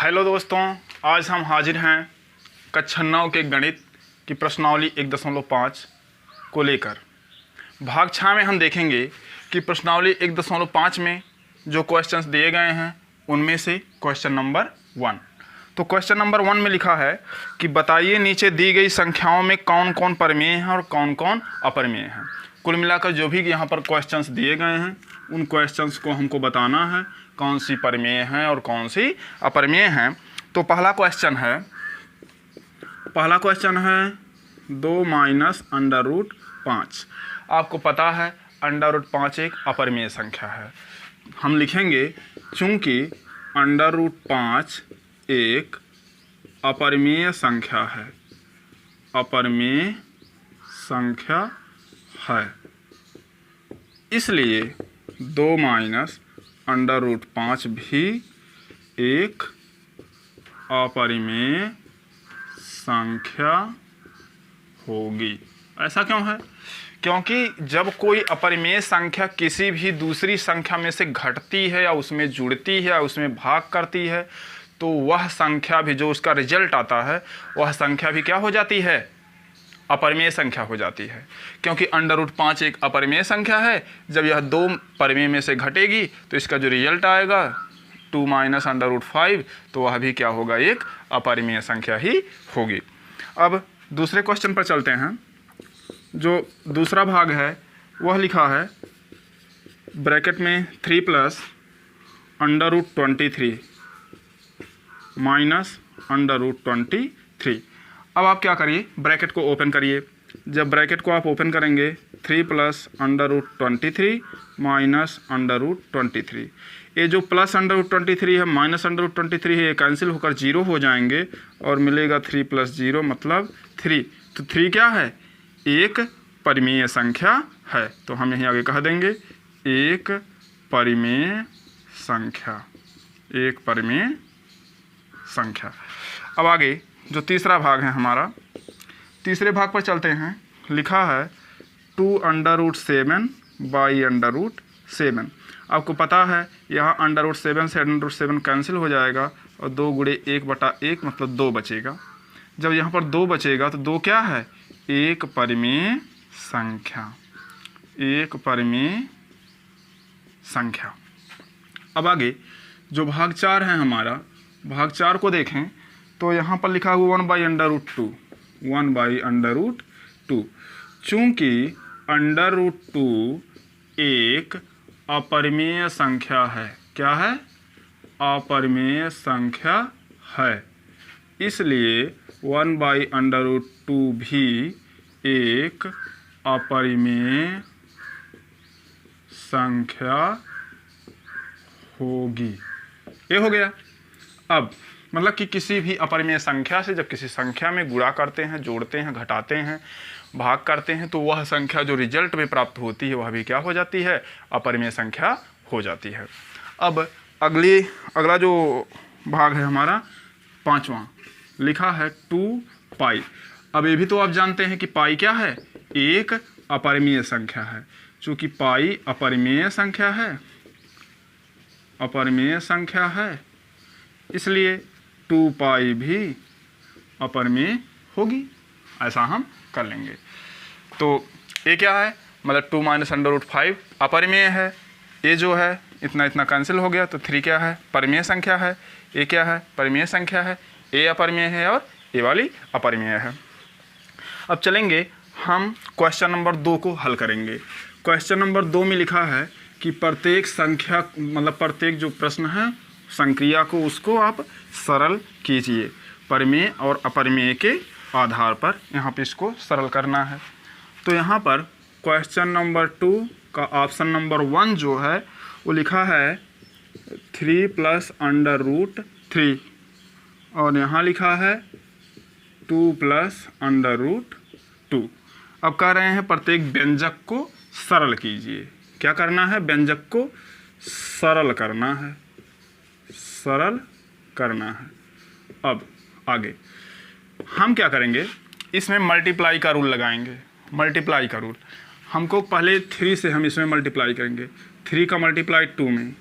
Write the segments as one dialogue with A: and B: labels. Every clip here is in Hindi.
A: हेलो दोस्तों, आज हम हाजिर हैं कक्षा 9 के गणित की प्रश्नावली 1.5 को लेकर। भाग 6 में हम देखेंगे कि प्रश्नावली 1.5 में जो क्वेश्चंस दिए गए हैं उनमें से क्वेश्चन नंबर 1। तो क्वेश्चन नंबर 1 में लिखा है कि बताइए नीचे दी गई संख्याओं में कौन कौन परिमेय हैं और कौन कौन अपरिमेय हैं। कुल मिलाकर जो भी यहाँ पर क्वेश्चंस दिए गए हैं उन क्वेश्चंस को हमको बताना है कौन सी परिमेय हैं और कौन सी अपरिमेय हैं। तो पहला क्वेश्चन है 2 माइनस √5। आपको पता है √5 एक अपरिमेय संख्या है। हम लिखेंगे चूंकि √5 एक अपरिमेय संख्या है, इसलिए 2 माइनस √5 भी एक अपरिमेय संख्या होगी। ऐसा क्यों है? क्योंकि जब कोई अपरिमेय संख्या किसी भी दूसरी संख्या में से घटती है या उसमें जुड़ती है या उसमें भाग करती है तो वह संख्या भी, जो उसका रिजल्ट आता है, वह संख्या भी क्या हो जाती है? अपरिमेय संख्या हो जाती है। क्योंकि √5 एक अपरिमेय संख्या है, जब यह दो परिमेय में से घटेगी तो इसका जो रिजल्ट आएगा 2 माइनस √5, तो वह भी क्या होगा? एक अपरिमेय संख्या ही होगी। अब दूसरे क्वेश्चन पर चलते हैं। जो दूसरा भाग है वह लिखा है ब्रैकेट में 3 प्लस √23 माइनस √23। अब आप क्या करिए, ब्रैकेट को ओपन करिए। जब ब्रैकेट को आप ओपन करेंगे 3 प्लस √23 माइनस √23, ये जो प्लस √23 है माइनस √23 है, ये कैंसिल होकर 0 हो जाएंगे और मिलेगा 3 प्लस 0 मतलब 3। तो 3 क्या है? एक परिमेय संख्या है। तो हम यहीं आगे कह देंगे एक परिमेय संख्या। अब आगे जो तीसरा भाग है हमारा, तीसरे भाग पर चलते हैं। लिखा है 2 √7 बाई √7। आपको पता है यहाँ √7 से √7 कैंसिल हो जाएगा और 2 गुणे 1/1 मतलब 2 बचेगा। जब यहाँ पर 2 बचेगा तो 2 क्या है? एक परिमेय संख्या। अब आगे जो भाग 4 है हमारा, भाग 4 को देखें तो यहाँ पर लिखा हुआ 1/√2। चूंकि √2 एक अपरिमेय संख्या है। क्या है? अपरिमेय संख्या है, इसलिए 1/√2 भी एक अपरिमेय संख्या होगी। ये हो गया। अब मतलब कि किसी भी अपरिमेय संख्या से जब किसी संख्या में गुणा करते हैं, जोड़ते हैं, घटाते हैं, भाग करते हैं तो वह संख्या जो रिजल्ट में प्राप्त होती है वह भी क्या हो जाती है? अपरिमेय संख्या हो जाती है। अब अगला जो भाग है हमारा 5वां, लिखा है 2 पाई। अब ये भी तो आप जानते हैं कि पाई क्या है? एक अपरिमेय संख्या है। चूँकि पाई अपरिमेय संख्या है, इसलिए 2 पाई भी अपरिमेय होगी। ऐसा हम कर लेंगे। तो ये क्या है? मतलब 2 माइनस √5 अपरिमेय है। ये जो है इतना कैंसिल हो गया तो 3 क्या है? परिमेय संख्या है। ये क्या है? परिमेय संख्या है। ये अपरिमेय है और ये वाली अपरिमेय है। अब चलेंगे हम क्वेश्चन नंबर 2 को हल करेंगे। क्वेश्चन नंबर 2 में लिखा है कि प्रत्येक संख्या मतलब प्रत्येक जो प्रश्न है संक्रिया को उसको आप सरल कीजिए। परिमेय और अपरिमेय के आधार पर यहाँ पे इसको सरल करना है। तो यहाँ पर क्वेश्चन नंबर 2 का ऑप्शन नंबर 1 जो है वो लिखा है 3 प्लस √3 और यहाँ लिखा है 2 प्लस √2। अब कह रहे हैं प्रत्येक व्यंजक को सरल कीजिए। क्या करना है? व्यंजक को सरल करना है। अब आगे हम क्या करेंगे? इसमें मल्टीप्लाई का रूल लगाएंगे। मल्टीप्लाई का रूल हमको पहले 3 से हम इसमें मल्टीप्लाई करेंगे। 3 का मल्टीप्लाई 2 में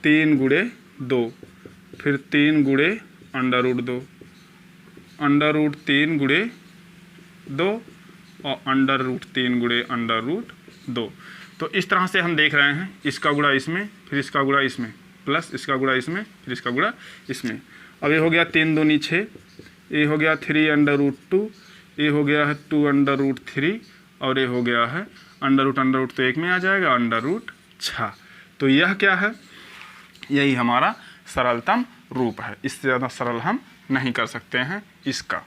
A: 3 गुणे 2, फिर 3 गुणे अंडर रूट 2, अंडर रूट 3 गुणे 2 और अंडर रूट 3 गुणे अंडर रूट 2। तो इस तरह से हम देख रहे हैं, इसका गुणा इसमें, फिर इसका गुणा इसमें, प्लस इसका गुणा इसमें, फिर इसका गुणा इसमें। अब ये हो गया 3 दूनी 6, ये हो गया 3 अंडर रूट 2, ये हो गया है 2 अंडर रूट 3 और ये हो गया है अंडर रूट तो एक में आ जाएगा अंडर रूट 6। तो यह क्या है, यही हमारा सरलतम रूप है। इससे ज़्यादा सरल हम नहीं कर सकते हैं इसका।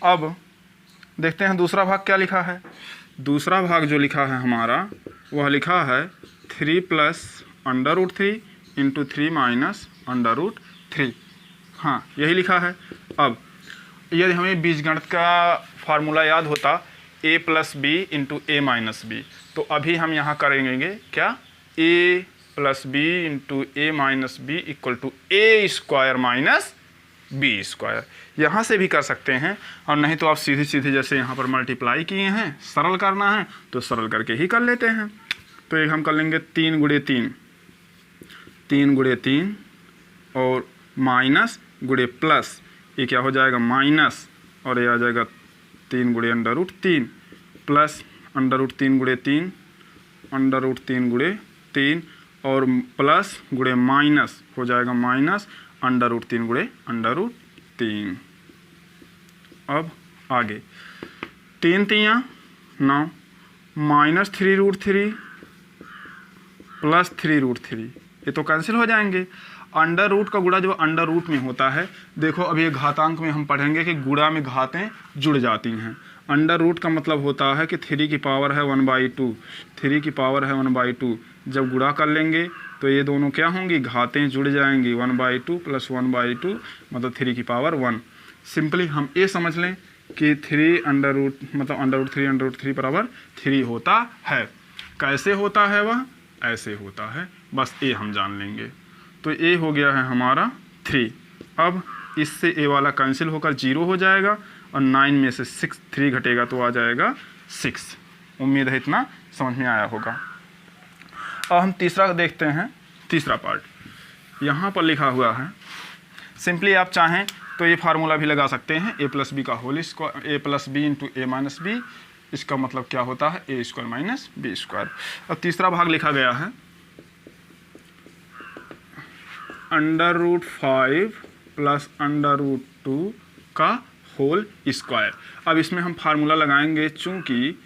A: अब देखते हैं दूसरा भाग क्या लिखा है। दूसरा भाग जो लिखा है हमारा, वह लिखा है 3 plus under root 3 into 3 minus under root 3। हाँ, यही लिखा है। अब यदि हमें बीजगणित का फार्मूला याद होता a plus B into A minus B, तो अभी हम यहाँ करेंगे क्या, a plus B into A minus B equal to A square minus B square. यहाँ से भी कर सकते हैं, और नहीं तो आप सीधे सीधे जैसे यहाँ पर मल्टीप्लाई किए हैं, सरल करना है तो सरल करके ही कर लेते हैं। तो एक हम कर लेंगे 3 गुणे 3, 3 गुणे 3 और माइनस गुणे प्लस, ये क्या हो जाएगा माइनस, और ये आ जाएगा 3 गुणे under root 3 plus under root 3 गुणे 3, अंडर रूट 3 गुणे 3 और प्लस गुणे माइनस हो जाएगा माइनस अंडर रूट 3 गुणे अंडर रूट 3। अब आगे 3 3 9 माइनस 3 रूट 3 प्लस 3 रूट 3, ये तो कैंसिल हो जाएंगे। अंडर रूट का गुणा जो अंडर रूट में होता है, देखो अब ये घातांक में हम पढ़ेंगे कि गुणा में घातें जुड़ जाती हैं। अंडर रूट का मतलब होता है कि 3 की पावर है 1/2, 3 की पावर है 1/2। जब गुणा कर लेंगे तो ये दोनों क्या होंगी, घातें जुड़ जाएंगी। 1/2 प्लस 1/2 मतलब 3 की पावर 1। सिंपली हम ये समझ लें कि 3 अंडर रूट मतलब अंडर रूट 3 बराबर 3 होता है। कैसे होता है वह, ऐसे होता है, बस ये हम जान लेंगे। तो ये हो गया है हमारा 3। अब इससे ए वाला कैंसिल होकर 0 हो जाएगा और 9 में से 3 घटेगा तो आ जाएगा 6। उम्मीद है इतना समझ में आया होगा। अब हम तीसरा देखते हैं, तीसरा पार्ट यहाँ पर लिखा हुआ है। सिंपली आप चाहें तो ये फार्मूला भी लगा सकते हैं, a प्लस बी का whole square, a plus B into A minus B, इसका मतलब क्या होता है A square minus B square. अब तीसरा भाग लिखा गया है under root 5 plus under root 2 का होल स्क्वायर। अब इसमें हम फार्मूला लगाएंगे, चूंकि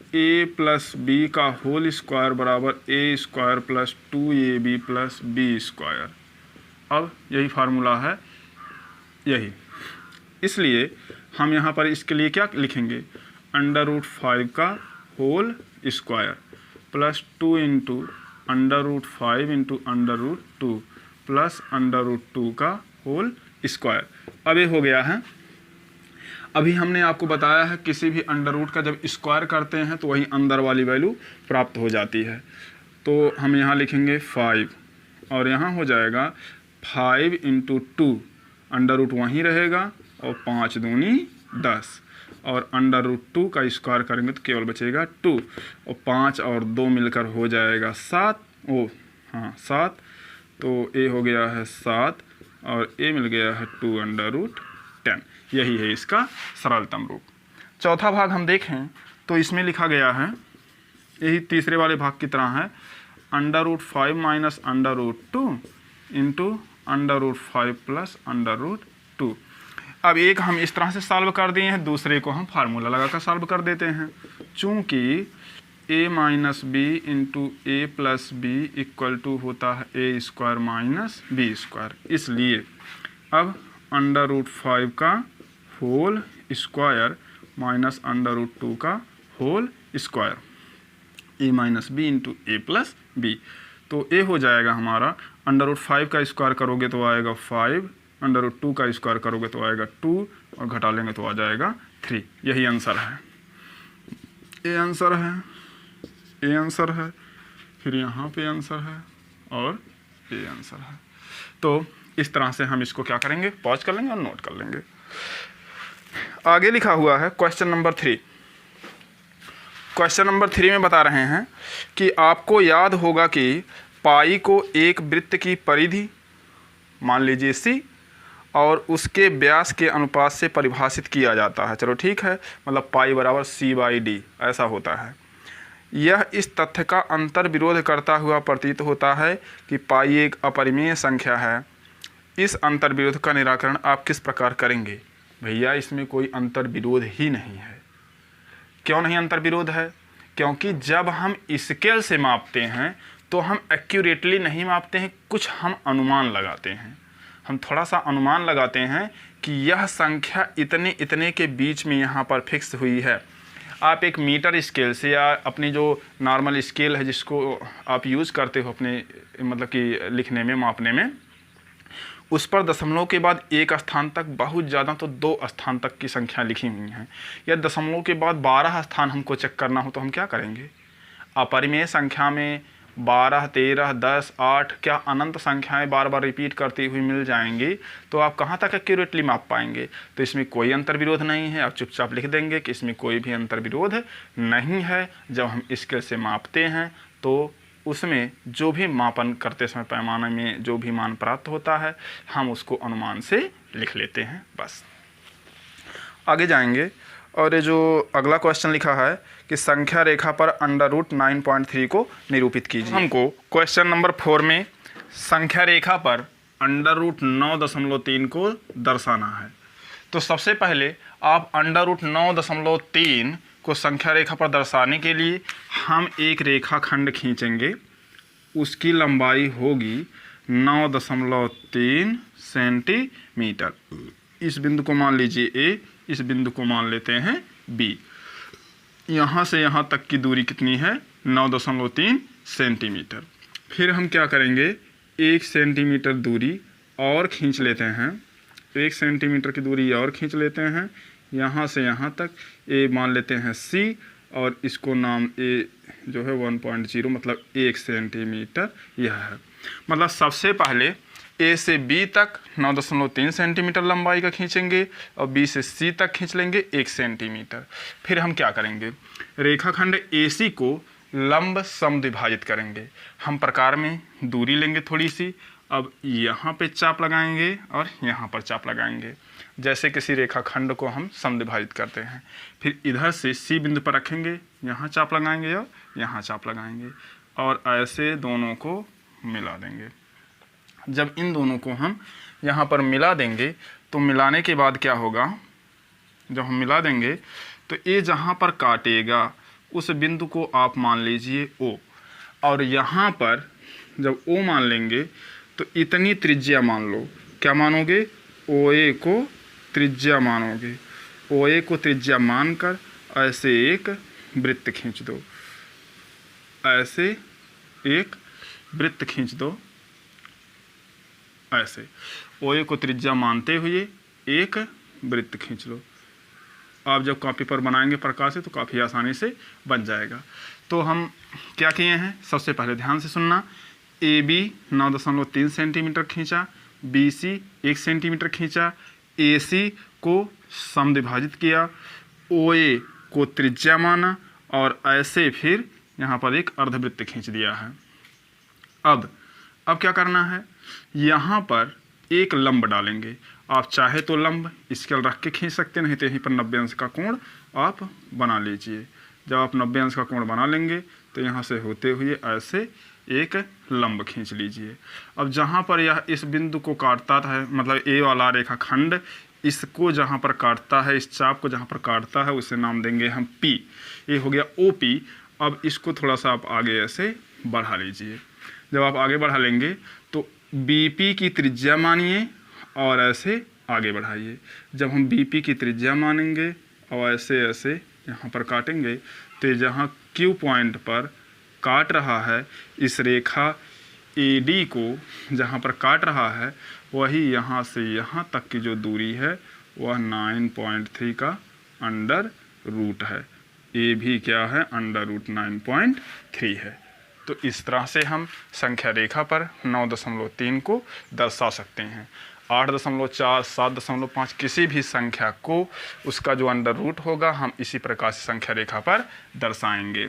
A: a प्लस बी का होल स्क्वायर बराबर A square plus 2ab plus B square. अब यही फार्मूला है, यही, इसलिए हम यहाँ पर इसके लिए क्या लिखेंगे, अंडर रूट 5 का whole square plus 2 into under root 5 into under root 2 plus under root 2 का होल स्क्वायर। अब ये हो गया है। अभी हमने आपको बताया है किसी भी अंडर रूट का जब स्क्वायर करते हैं तो वही अंदर वाली वैल्यू प्राप्त हो जाती है। तो हम यहाँ लिखेंगे 5 और यहाँ हो जाएगा 5 इंटू 2, अंडर रूट वहीं रहेगा और 5 दूनी 10 और अंडर रूट 2 का स्क्वायर करेंगे तो केवल बचेगा 2 और 5 और 2 मिलकर हो जाएगा 7। हाँ 7, तो ए हो गया है 7 और ए मिल गया है 2 अंडर रूट 10। यही है इसका सरलतम रूप। चौथा भाग हम देखें तो इसमें लिखा गया है, यही तीसरे वाले भाग की तरह है, under root 5 minus under root 2 into under root 5 plus under root 2। अब एक हम इस तरह से सॉल्व कर दिए हैं, दूसरे को हम फार्मूला लगाकर सॉल्व कर देते हैं। चूँकि a minus B into A plus B equal to होता है A square minus B square, इसलिए अब अंडर रूट 5 का whole square minus under root 2 का whole square, A minus B into A plus B. तो ए हो जाएगा हमारा, अंडर रूट 5 का स्क्वायर करोगे तो आएगा 5, अंडर रूट 2 का स्क्वायर करोगे तो आएगा 2 और घटा लेंगे तो आ जाएगा 3। यही आंसर है, ये आंसर है, ये आंसर है, फिर यहाँ पे आंसर है और ये आंसर है। तो इस तरह से हम इसको क्या करेंगे, पॉज कर लेंगे और नोट कर लेंगे। आगे लिखा हुआ है क्वेश्चन नंबर 3। क्वेश्चन नंबर 3 में बता रहे हैं कि आपको याद होगा कि पाई को एक वृत्त की परिधि मान लीजिए C और उसके व्यास के अनुपात से परिभाषित किया जाता है। चलो ठीक है, मतलब पाई बराबर c/d ऐसा होता है। यह इस तथ्य का अंतर विरोध करता हुआ प्रतीत होता है कि पाई एक अपरिमेय संख्या है। इस अंतर विरोध का निराकरण आप किस प्रकार करेंगे? भैया इसमें कोई अंतर विरोध ही नहीं है। क्यों नहीं अंतर विरोध है? क्योंकि जब हम स्केल से मापते हैं तो हम एक्यूरेटली नहीं मापते हैं, कुछ हम अनुमान लगाते हैं। हम थोड़ा सा अनुमान लगाते हैं कि यह संख्या इतने इतने के बीच में यहाँ पर फिक्स हुई है। आप एक मीटर स्केल से या अपनी जो नॉर्मल स्केल है जिसको आप यूज़ करते हो अपने मतलब कि लिखने में, मापने में, उस पर दशमलव के बाद एक स्थान तक, बहुत ज़्यादा तो 2 स्थान तक की संख्या लिखी हुई हैं, या दशमलव के बाद 12 स्थान हमको चेक करना हो तो हम क्या करेंगे? अपरिमेय संख्या में 12, 13, 10, 8 क्या अनंत संख्याएं बार बार रिपीट करती हुई मिल जाएंगी, तो आप कहाँ तक एक्यूरेटली माप पाएंगे? तो इसमें कोई अंतर विरोध नहीं है। आप चुपचाप लिख देंगे कि इसमें कोई भी अंतर विरोध नहीं है। जब हम स्केल से मापते हैं तो उसमें जो भी मापन करते समय पैमाने में जो भी मान प्राप्त होता है हम उसको अनुमान से लिख लेते हैं, बस। आगे जाएंगे और ये जो अगला क्वेश्चन लिखा है कि संख्या रेखा पर √9.3 को निरूपित कीजिए। हमको क्वेश्चन नंबर 4 में संख्या रेखा पर √9.3 को दर्शाना है। तो सबसे पहले आप √9.3 को संख्या रेखा पर दर्शाने के लिए हम एक रेखा खंड खींचेंगे। उसकी लंबाई होगी 9.3 सेंटीमीटर। इस बिंदु को मान लीजिए A, इस बिंदु को मान लेते हैं B। यहाँ से यहाँ तक की दूरी कितनी है? 9.3 सेंटीमीटर। फिर हम क्या करेंगे, 1 सेंटीमीटर दूरी और खींच लेते हैं। 1 सेंटीमीटर की दूरी और खींच लेते हैं। यहाँ से यहाँ तक A मान लेते हैं C, और इसको नाम A जो है 1.0 मतलब 1 सेंटीमीटर यह है। मतलब सबसे पहले A से B तक 9.3 सेंटीमीटर लंबाई का खींचेंगे और B से C तक खींच लेंगे 1 सेंटीमीटर। फिर हम क्या करेंगे, रेखाखंड AC को लंब समद्विभाजित करेंगे। हम प्रकार में दूरी लेंगे थोड़ी सी, अब यहाँ पे चाप लगाएंगे और यहाँ पर चाप लगाएंगे, जैसे किसी रेखाखंड को हम समद्विभाजित करते हैं। फिर इधर से C बिंदु पर रखेंगे, यहाँ चाप लगाएंगे और यहाँ चाप लगाएंगे, और ऐसे दोनों को मिला देंगे। जब इन दोनों को हम यहाँ पर मिला देंगे तो मिलाने के बाद क्या होगा, जब हम मिला देंगे तो ये जहाँ पर काटेगा उस बिंदु को आप मान लीजिए O, और यहाँ पर जब O मान लेंगे तो इतनी त्रिज्या मान लो। क्या मानोगे? OA को त्रिज्या मानोगे। OA को त्रिज्या मानकर ऐसे एक वृत्त खींच दो, ऐसे एक वृत्त खींच दो, ऐसे OA को त्रिज्या मानते हुए एक वृत्त खींच लो। आप जब कॉपी पर बनाएंगे प्रकार से तो काफ़ी आसानी से बन जाएगा। तो हम क्या किए हैं, सबसे पहले ध्यान से सुनना। AB 9.3 सेंटीमीटर खींचा, BC 1 सेंटीमीटर खींचा, AC को समद्विभाजित किया, OA को त्रिज्या माना, और ऐसे फिर यहाँ पर एक अर्धवृत्त खींच दिया है। अब क्या करना है, यहाँ पर एक लंब डालेंगे। आप चाहे तो लंब स्केल रख के खींच सकते, नहीं तो यहीं पर 90 अंश का कोण आप बना लीजिए। जब आप 90 अंश का कोण बना लेंगे तो यहाँ से होते हुए ऐसे एक लंब खींच लीजिए। अब जहाँ पर यह इस बिंदु को काटता है, मतलब A वाला रेखाखंड इसको जहाँ पर काटता है, इस चाप को जहाँ पर काटता है उसे नाम देंगे हम P। ये हो गया OP। अब इसको थोड़ा सा आप आगे ऐसे बढ़ा लीजिए। जब आप आगे बढ़ा लेंगे तो BP की त्रिज्या मानिए और ऐसे आगे बढ़ाइए। जब हम BP की त्रिज्या मानेंगे और ऐसे ऐसे यहाँ पर काटेंगे तो जहाँ Q पॉइंट पर काट रहा है, इस रेखा AD को जहाँ पर काट रहा है, वही यहाँ से यहाँ तक की जो दूरी है वह 9.3 का अंडर रूट है। ये भी क्या है, अंडर रूट 9.3 है। तो इस तरह से हम संख्या रेखा पर 9.3 को दर्शा सकते हैं। 8.4, 7.5 किसी भी संख्या को उसका जो अंडर रूट होगा हम इसी प्रकार से संख्या रेखा पर दर्शाएंगे।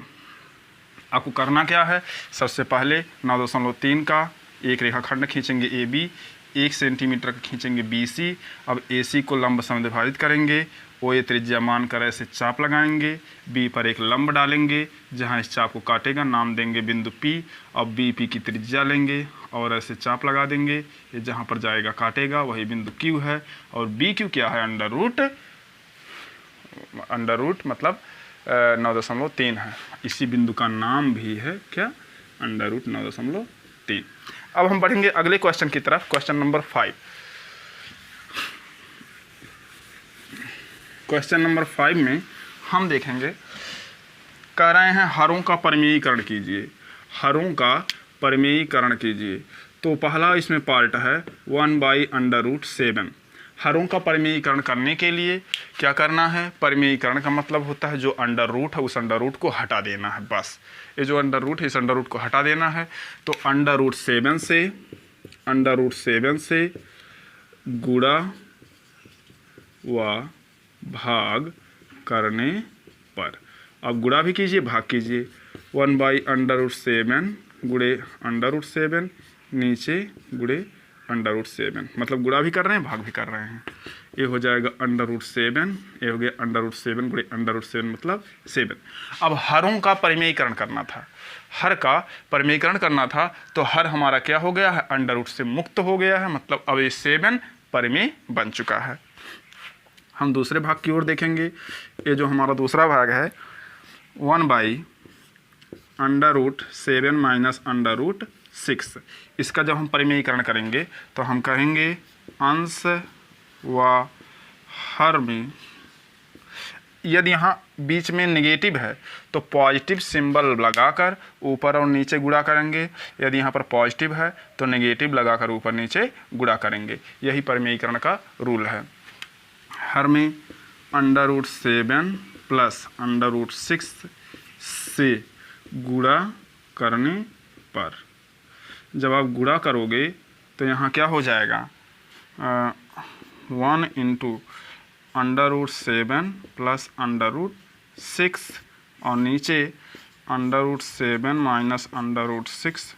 A: आपको करना क्या है, सबसे पहले 9.3 का एक रेखाखंड खींचेंगे AB। 1 सेंटीमीटर का खींचेंगे BC। अब AC को लंब समद्विभाजित करेंगे, OA त्रिज्या मानकर ऐसे चाप लगाएंगे, B पर एक लंब डालेंगे, जहां इस चाप को काटेगा नाम देंगे बिंदु P। अब BP की त्रिज्या लेंगे और ऐसे चाप लगा देंगे, ये जहां पर जाएगा काटेगा वही बिंदु Q है। और BQ क्या है, अंडर रूट मतलब 9.3 है। इसी बिंदु का नाम भी है क्या, अंडर रूट 9.3। अब हम बढ़ेंगे अगले क्वेश्चन की तरफ, क्वेश्चन नंबर 5। क्वेश्चन नंबर 5 में हम देखेंगे, कह रहे हैं हरों का परिमेयीकरण कीजिए, हरों का परिमेयीकरण कीजिए। तो पहला इसमें पार्ट है 1/√7। हरों का परिमेयीकरण करने के लिए क्या करना है, परिमेयीकरण का मतलब होता है जो अंडर रूट है उस अंडर रूट को हटा देना है, बस। ये जो अंडर रूट है इस अंडर रूट को हटा देना है। तो अंडर रूट 7 से गुणा व भाग करने पर, अब गुणा भी कीजिए भाग कीजिए। 1/√7 गुणे अंडर रूट 7 नीचे गुणे अंडर रूट 7, मतलब गुणा भी कर रहे हैं भाग भी कर रहे हैं। ये हो जाएगा अंडर रूट 7, ये हो गया अंडर रूट 7 गुणे अंडर रूट 7 मतलब 7। अब हरों का परिमेयीकरण करना था, हर का परिमेयीकरण करना था, तो हर हमारा क्या हो गया है, अंडर रूट से मुक्त हो गया है, मतलब अब ये 7 परिमेय बन चुका है। हम दूसरे भाग की ओर देखेंगे। ये जो हमारा दूसरा भाग है 1/√7 माइनस अंडर रूट 6, इसका जब हम परिमेयीकरण करेंगे तो हम कहेंगे अंश व हर में, यदि यहाँ बीच में नेगेटिव है तो पॉजिटिव सिंबल लगाकर ऊपर और नीचे गुणा करेंगे, यदि यहाँ पर पॉजिटिव है तो नेगेटिव लगाकर ऊपर नीचे गुणा करेंगे। यही परिमेयीकरण का रूल है। हर में under root 7 plus under root 6 से गुणा करने पर, जब आप गुणा करोगे तो यहाँ क्या हो जाएगा, 1 × under root 7 plus under root 6 और नीचे under root 7 minus under root 6।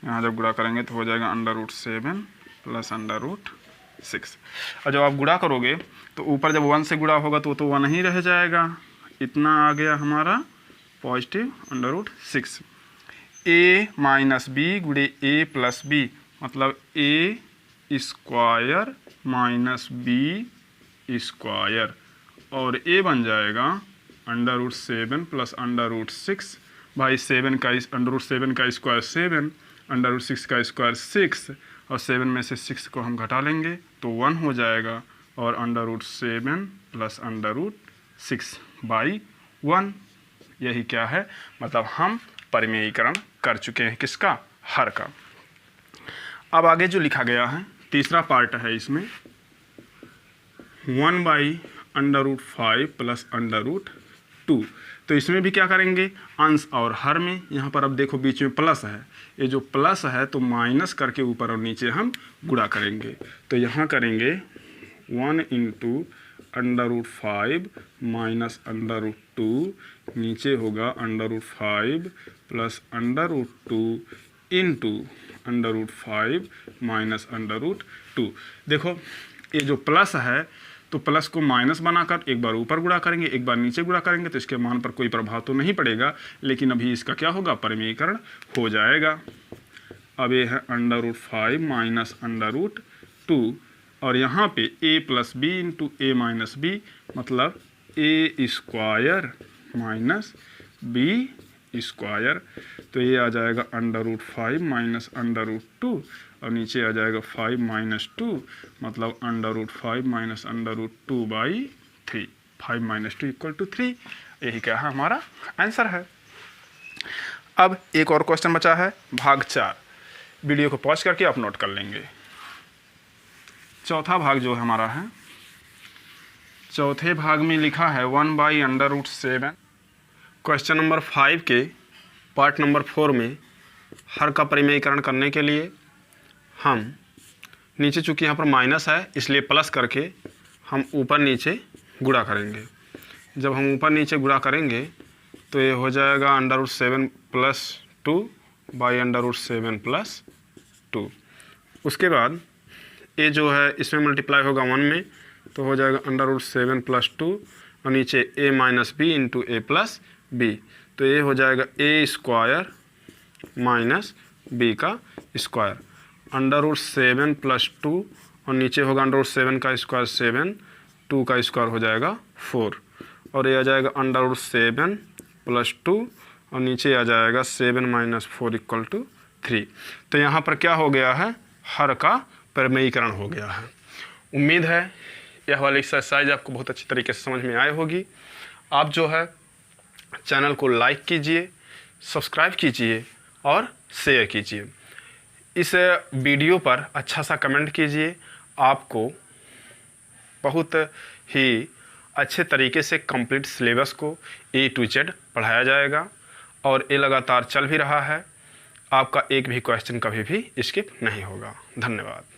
A: यहाँ जब गुणा करेंगे तो हो जाएगा under root 7 plus under root 6। और जब आप गुणा करोगे तो ऊपर जब 1 से गुणा होगा तो 1 ही रह जाएगा। इतना आ गया हमारा positive under root 6। a minus B गुणे a प्लस बी, मतलब a square minus b square, और a बन जाएगा under root 7 plus under root 6। भाई 7 का अंडर रूट 7 का स्क्वायर 7, अंडर रूट 6 का स्क्वायर 6, और 7 में से 6 को हम घटा लेंगे तो 1 हो जाएगा, और under root 7 plus under root 6/1। यही क्या है, मतलब हम परिमेयीकरण कर चुके हैं किसका, हर का। अब आगे जो लिखा गया है तीसरा पार्ट है इसमें 1/√5 प्लस अंडर रूट 2। तो इसमें भी क्या करेंगे, अंश और हर में, यहाँ पर अब देखो बीच में प्लस है, ये जो प्लस है तो माइनस करके ऊपर और नीचे हम गुणा करेंगे। तो यहाँ करेंगे 1 × under root 5 minus under root 2, नीचे होगा under root 5 plus under root 2 into under root 5 minus under root 2। देखो ये जो प्लस है तो प्लस को माइनस बनाकर एक बार ऊपर गुणा करेंगे एक बार नीचे गुणा करेंगे, तो इसके मान पर कोई प्रभाव तो नहीं पड़ेगा, लेकिन अभी इसका क्या होगा, परिमेयीकरण हो जाएगा। अब ये है under root 5 minus under root 2, और यहाँ पे a plus B into A minus B, मतलब a square minus b square. तो ये आ जाएगा under root 5 minus under root 2, और नीचे आ जाएगा 5 माइनस 2, मतलब under root 5 minus under root 2/3। 5 minus 2 = 3। यही क्या है, हमारा आंसर है। अब एक और क्वेश्चन बचा है, भाग 4। वीडियो को पॉज करके आप नोट कर लेंगे। चौथा भाग जो हमारा है, चौथे भाग में लिखा है 1/√7। क्वेश्चन नंबर 5 के पार्ट नंबर 4 में हर का परिमेयीकरण करने के लिए हम नीचे, चूँकि यहाँ पर माइनस है इसलिए प्लस करके हम ऊपर नीचे गुणा करेंगे। जब हम ऊपर नीचे गुणा करेंगे तो ये हो जाएगा अंडर रूट 7 + 2 / अंडर रूट 7 + 2। उसके बाद
B: ए जो है इसमें मल्टीप्लाई होगा 1 में, तो हो जाएगा √7 + 2 और नीचे a - b into a + b, तो ये हो जाएगा a² - b का स्क्वायर। √7 + 2 और नीचे होगा √7 का स्क्वायर 7, 2 का स्क्वायर हो जाएगा 4, और ये आ जाएगा √7 + 2 और नीचे आ जाएगा 7 - 4 = 3। तो यहाँ पर क्या हो गया है, हर का प्रमेयीकरण हो गया है। उम्मीद है यह वाली एक्सरसाइज आपको बहुत अच्छी तरीके से समझ में आई होगी। आप जो है चैनल को लाइक कीजिए, सब्सक्राइब कीजिए और शेयर कीजिए। इस वीडियो पर अच्छा सा कमेंट कीजिए। आपको बहुत ही अच्छे तरीके से कंप्लीट सिलेबस को A to Z पढ़ाया जाएगा और ये लगातार चल भी रहा है। आपका एक भी क्वेश्चन कभी भी स्किप नहीं होगा। धन्यवाद।